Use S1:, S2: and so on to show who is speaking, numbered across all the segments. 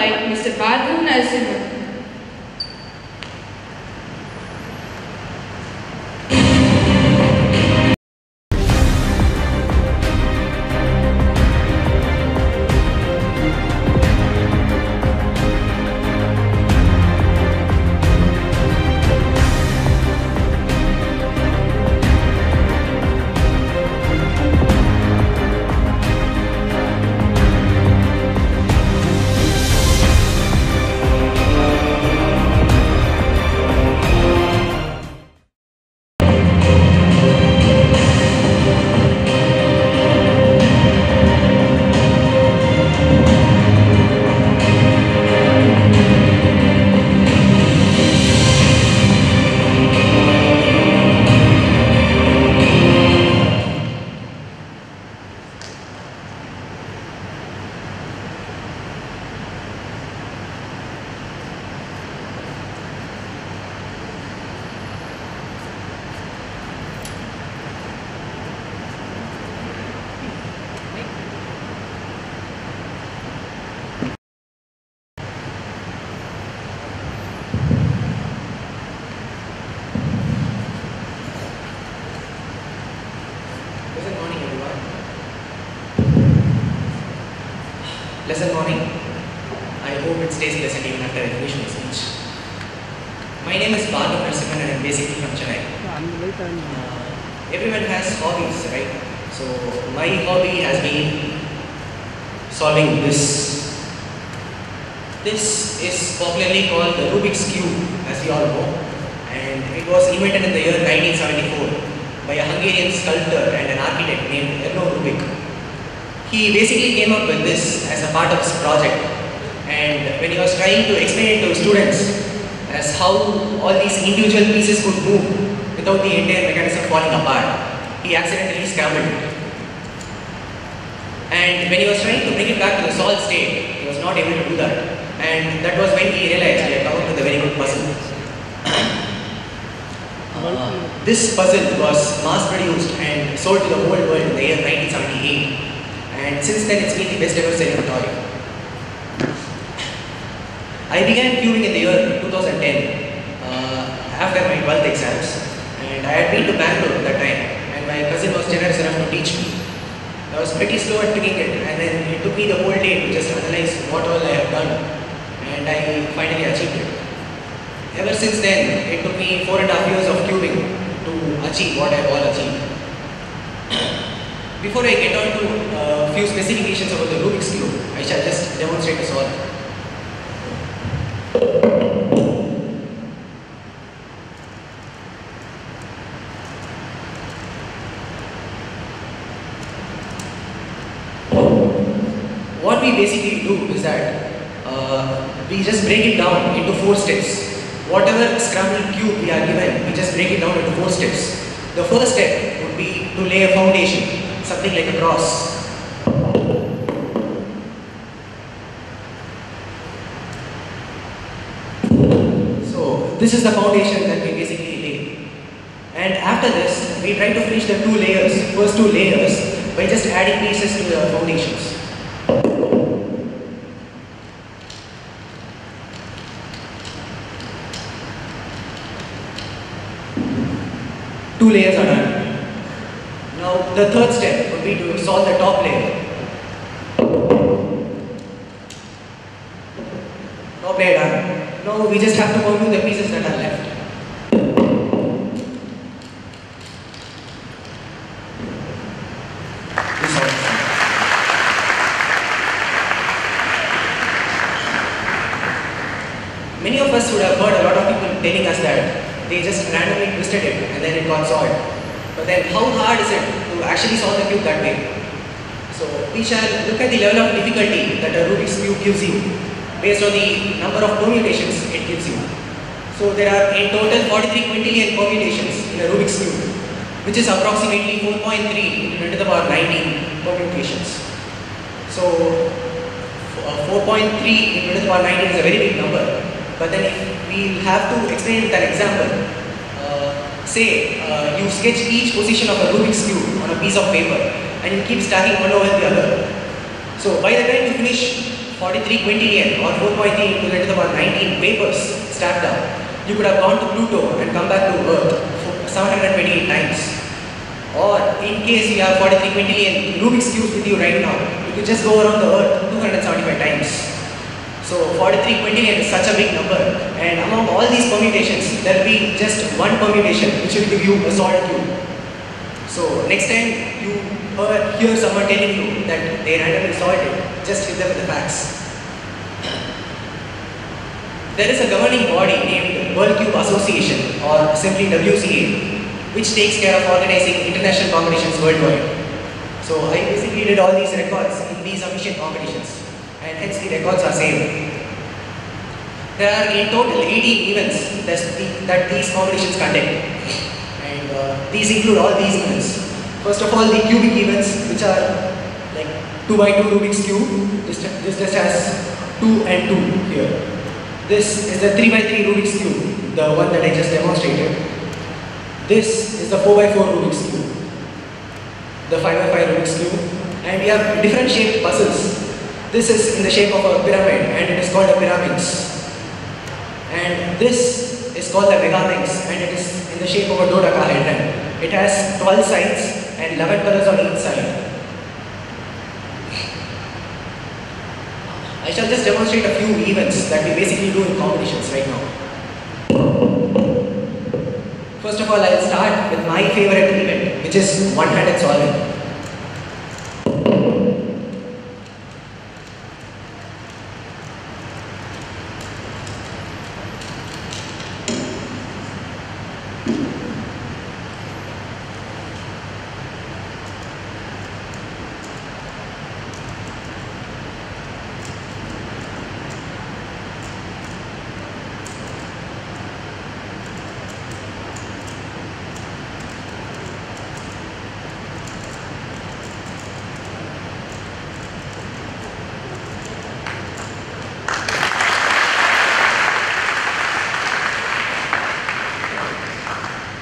S1: by Mr. Bhargav Narasimhan.
S2: Pleasant morning. I hope it stays pleasant even after I finish my speech. My name is Bhargav Narasimhan and I am basically from Chennai. Everyone has hobbies, right? So my hobby has been solving this. This is popularly called the Rubik's Cube, as we all know, and it was invented in the year 1974 by a Hungarian sculptor and an architect named Rubik. He basically came up with this as a part of his project, and when he was trying to explain it to students as how all these individual pieces could move without the entire mechanism falling apart, he accidentally scrambled it. And when he was trying to bring it back to the solid state, he was not able to do that, and that was when he realized he had come up with a very good puzzle. This puzzle was mass produced and sold to the whole world in the year 1978. And since then, it's been the best ever selling toy. I began cubing in the year 2010 after my 12th exams, and I had been to Bangalore at that time, and my cousin was generous enough to teach me. I was pretty slow at picking it, and then it took me the whole day to just analyze what all I have done, and I finally achieved it. Ever since then, it took me 4.5 years of cubing to achieve what I have all achieved. Before I get on to a few specifications about the Rubik's Cube, I shall just demonstrate a solve. What we basically do is that we just break it down into 4 steps. Whatever scrambled cube we are given, we just break it down into 4 steps. The first step would be to lay a foundation, something like a cross. So this is the foundation that we basically lay. And after this, we try to finish the first two layers, by just adding pieces to the foundations. Two layers are done. Now the third step would be to solve the top layer. Top layer done. Now we just have to go through the pieces that are left. Many of us would have heard a lot of people telling us that they just randomly twisted it and then it got solved. But then how hard is it to actually solve the cube that way? So we shall look at the level of difficulty that a Rubik's Cube gives you based on the number of permutations it gives you. So there are in total 43 quintillion permutations in a Rubik's Cube, which is approximately 4.3 into the power 19 permutations. So 4.3 into the power 19 is a very big number. But then if we have to explain with an example, say you sketch each position of a Rubik's Cube on a piece of paper and you keep stacking one over the other. So by the time you finish 43 quintillion or 4.3 into 10 to the power 19 papers stacked up, you could have gone to Pluto and come back to Earth 728 times. Or in case you have 43 quintillion Rubik's cubes with you right now, you could just go around the Earth 275 times. So 43 quintillion is such a big number, and among all these permutations, there will be just one permutation which will give you a solid cube. So next time you hear someone telling you that they randomly solved it, just hit them with the facts. There is a governing body named World Cube Association, or simply WCA, which takes care of organizing international competitions worldwide. So I basically did all these records in these official competitions, and hence the records are saved. There are in total 18 events that these competitions conduct, and these include all these events. First of all, the cubic events, which are like 2x2 Rubik's Cube. This just has 2 and 2 here. This is the 3x3 Rubik's Cube, the one that I just demonstrated. This is the 4x4 Rubik's Cube, the 5x5 Rubik's Cube, and we have different shaped puzzles. This is in the shape of a pyramid, and it is called a pyramids. And this is called the megaminx, and it is in the shape of a dodecahedron. It has 12 sides and 11 colors on each side. I shall just demonstrate a few events that we basically do in competitions right now. First of all, I will start with my favorite event, which is one-handed solving.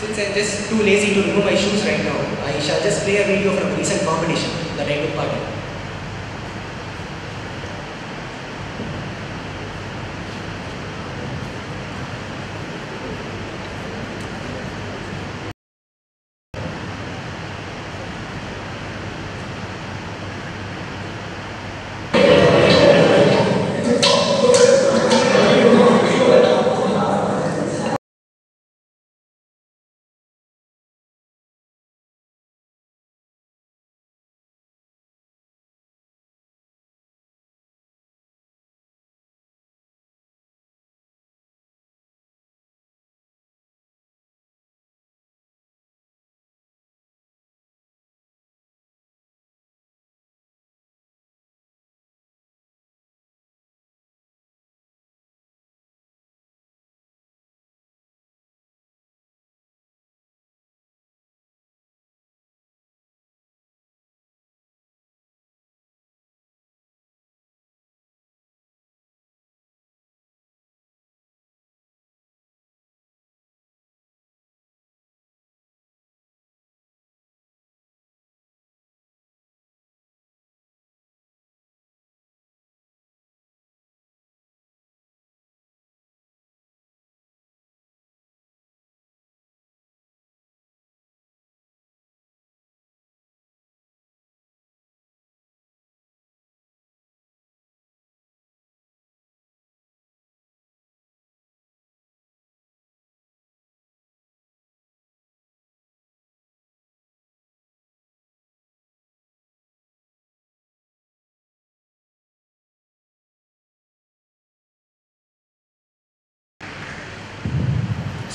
S2: Since I'm just too lazy to remove my shoes right now, I shall just play a video from a recent competition that I took part in.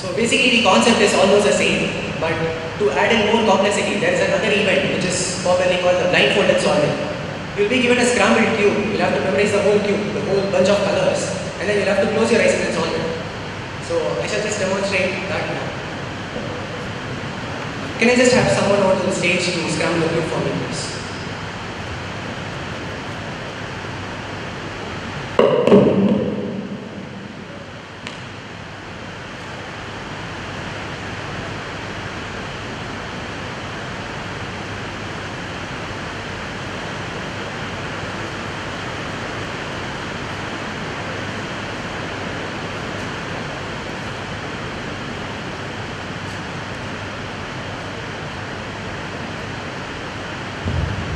S2: So basically the concept is almost the same, but to add in more complexity, there is another event which is popularly called the blindfolded solving. You will be given a scrambled cube, you will have to memorize the whole cube, the whole bunch of colors, and then you will have to close your eyes and solve it. So I shall just demonstrate that now. Can I just have someone over to the stage to scramble the cube for me, please?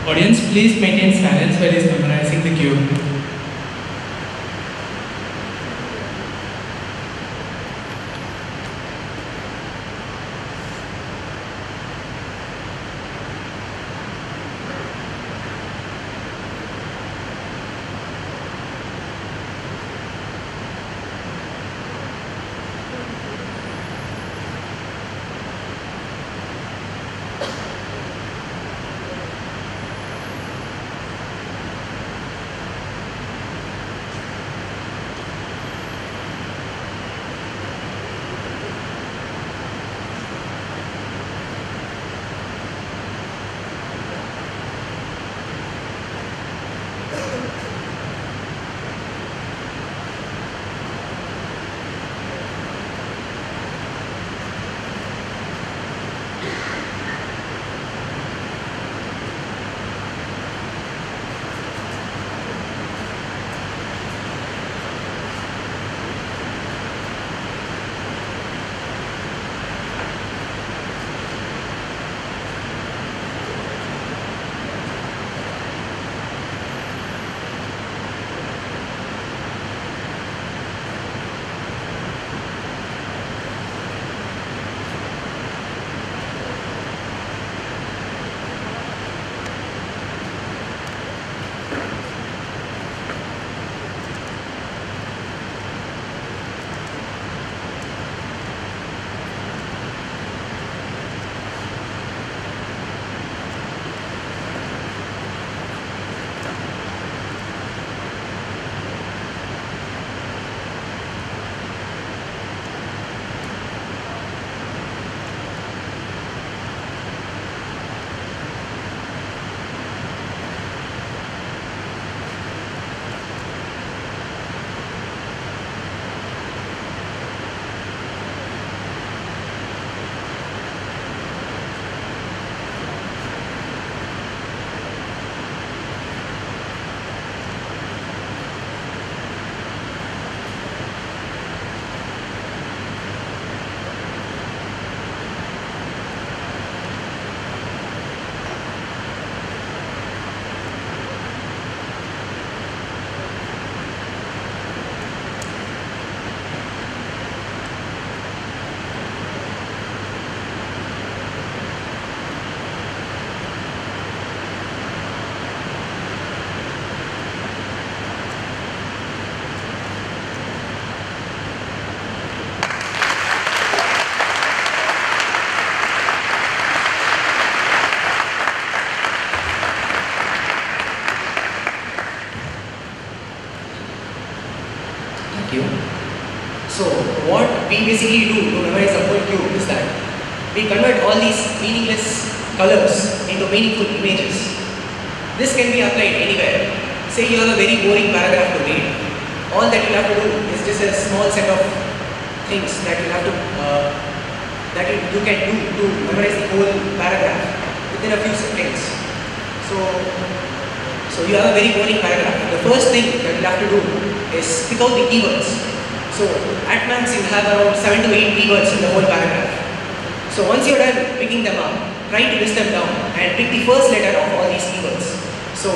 S3: Audience, please maintain silence while he is memorizing the cue.
S2: So what we basically do to memorize a whole cube is that we convert all these meaningless colors into meaningful images. This can be applied anywhere. Say you have a very boring paragraph to read. All that you have to do is just a small set of things that you have to you can do to memorize the whole paragraph within a few seconds. So you have a very boring paragraph. The first thing that you have to do is pick out the keywords. So at max you have around 7 to 8 keywords in the whole paragraph. So once you're done picking them up, try to list them down and pick the first letter of all these keywords. So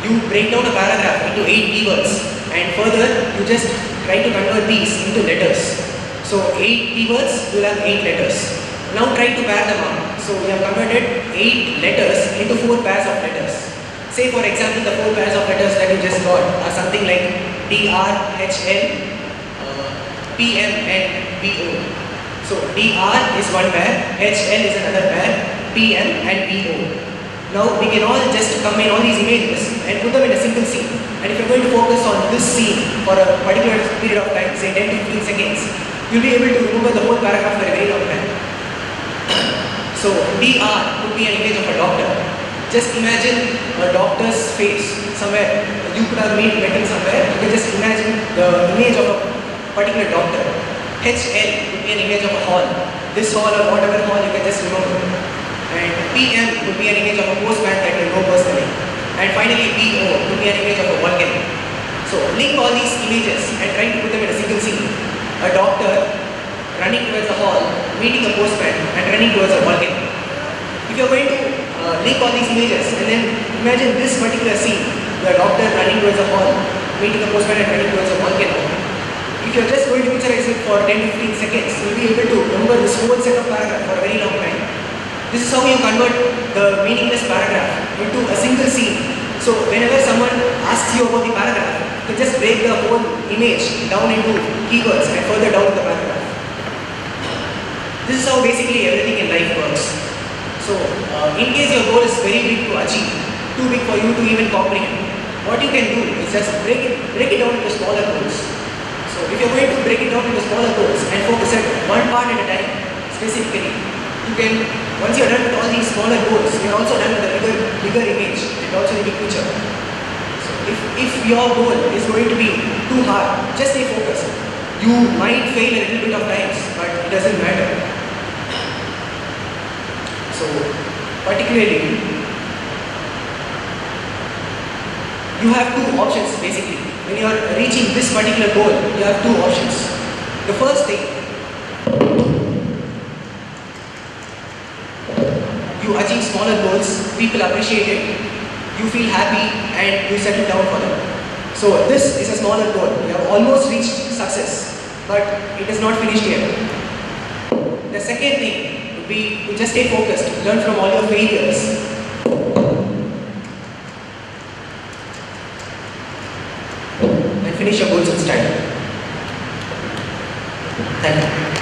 S2: you break down a paragraph into 8 keywords and further you just try to convert these into letters. So 8 keywords, you'll have 8 letters. Now try to pair them up. So we have converted 8 letters into 4 pairs of letters. Say for example, the 4 pairs of letters that you just got are something like DR, HL, PM and PO. So DR is one pair, HL is another pair, PM and PO. Now we can all just combine all these images and put them in a single scene. And if you're going to focus on this scene for a particular period of time, say 10 to 15 seconds, you'll be able to remember the whole paragraph for a very long time. So DR could be an image of a doctor. Just imagine a doctor's face somewhere. You could have made metal somewhere. You can just imagine the image of a particular doctor. HL would be an image of a hall. This hall or whatever hall you can just remember. And PM would be an image of a postman that you know personally. And finally PO would be an image of a volcano. So link all these images and try to put them in a single scene. A doctor running towards a hall, meeting a postman and running towards a volcano. If you're going to link all these images and then imagine this particular scene, the doctor running towards a hall, meeting a postman and running towards a volcano. If you're just going to visualize it for 10-15 seconds, you'll be able to remember this whole set of paragraph for a very long time. This is how you convert the meaningless paragraph into a single scene. So whenever someone asks you about the paragraph, you can just break the whole image down into keywords and further down the paragraph. This is how basically everything in life works. So in case your goal is very big to achieve, too big for you to even comprehend, what you can do is just break it down into smaller goals. So if you're going to break it down into smaller goals and focus at one part at a time, specifically, you can, once you're done with all these smaller goals, you're also done with the bigger image and also the big picture. So if your goal is going to be too hard, just stay focused. You might fail a little bit of times, but it doesn't matter. So particularly, you have two options basically. When you are reaching this particular goal, you have two options. The first thing, you achieve smaller goals, people appreciate it, you feel happy and you settle down for them. So this is a smaller goal. You have almost reached success, but it is not finished yet. The second thing would be to just stay focused, learn from all your failures. And finish your goals in style. Thank you.